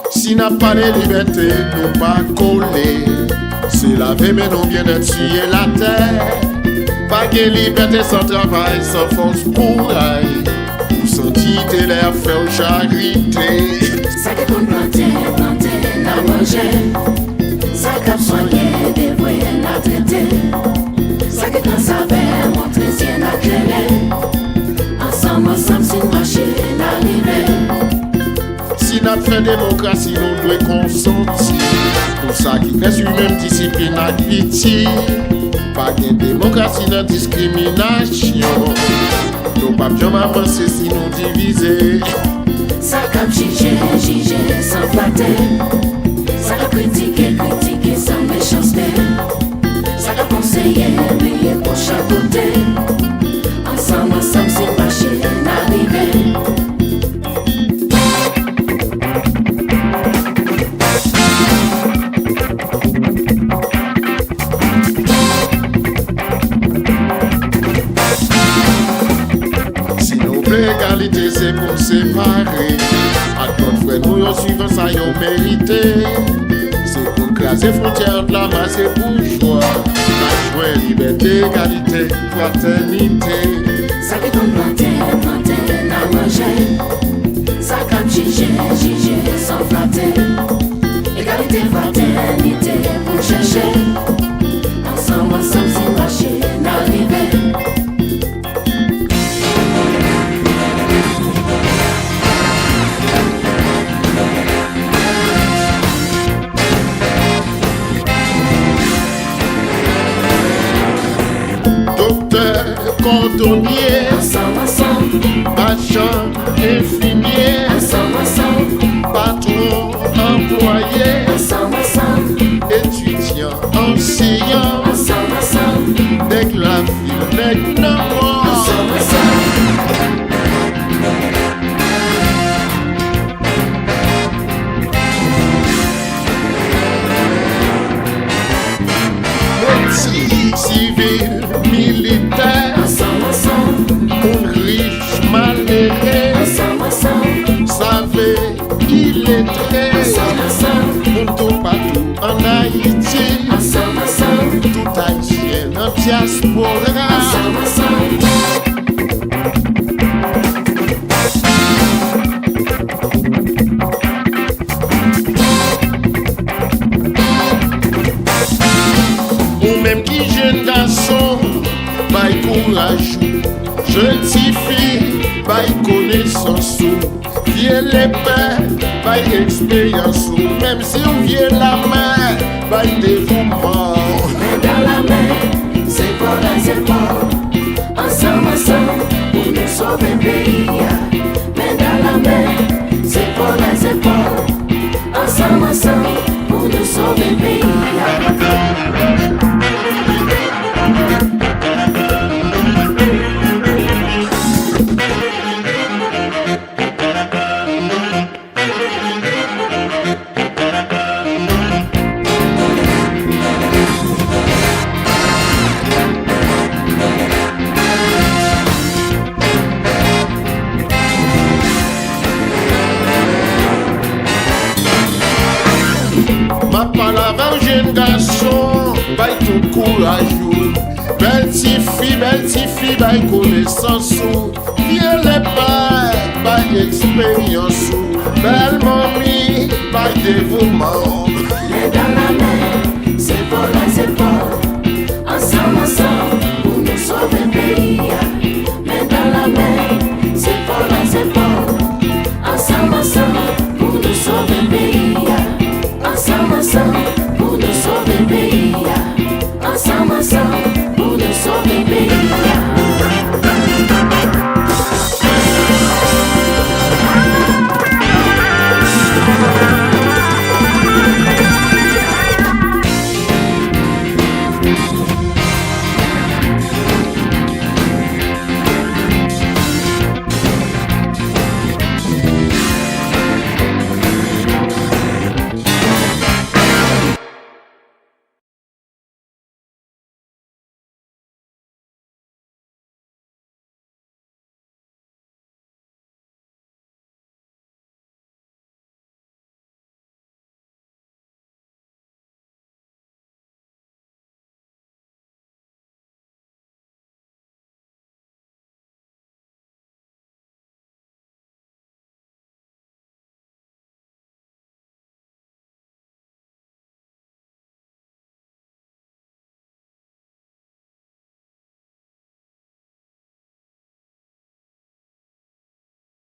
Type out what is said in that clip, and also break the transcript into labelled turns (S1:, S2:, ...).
S1: Si n'a pas de liberté, nous pas coller. C'est la vie, mais non bien d'être tuer la terre. Pas de liberté sans travail, sans force pour aille. Pour sentir tes l'air faire charité.
S2: Ça que qu'on planter, la manger. Ça qu'a soigné, dévoué, la traité. Ça que quand ça va, montrer si elle a créé. Ensemble, si marcher, la Rive.
S1: Si n'a fait démocratie, nous devons consentir. Pour ça qui fait sur même discipline et pitié. Pas de démocratie, de discrimination. Nous pas jamais avancer si nous diviser.
S2: Ça cap juger sans flatter. Ça cap critiquer sans méchanceté. Ça cap conseiller, payer pour chaque côté. Ensemble, c'est marcher, l'arrivée.
S1: L'égalité c'est pour séparer. À notre frère nous en suivant ça y ont mérité. C'est pour craser frontières de la masse et bourgeois. La joie, liberté, égalité, fraternité.
S2: Ça qui tombe planter, la manger. Ça cap juger sans flatter. Égalité, fraternité pour chercher. Ensemble, c'est marcher, l'arrivée.
S1: Cordonnier,
S2: ensemble,
S1: agent, infirmier,
S2: ensemble,
S1: patron, employé,
S2: ensemble,
S1: étudiant, enseignant,
S2: ensemble,
S1: dès la ville, dès la mort. Civil, militaire, un riche, malheureux, savez, illettré, un tout partout en Haïti, tout haïtien en diaspora. Ou même qui jeune garçon, bail courage, jeune fille, bail connaissance, vieux les pères, bail expérience, même si on vient la main, bail dévouement.
S2: Main dans la main, c'est pour les épaules, ensemble, pour nous sauver le pays. Main dans la main, c'est pour les épaules, ensemble, pour nous sauver le pays.
S1: Ma parole jeune garçon, bail tout courageux. Belle petite fille, bail connaissance. Vieux les pères, bail expérience. Belle mamie, bail dévouement.
S2: Main dans la main.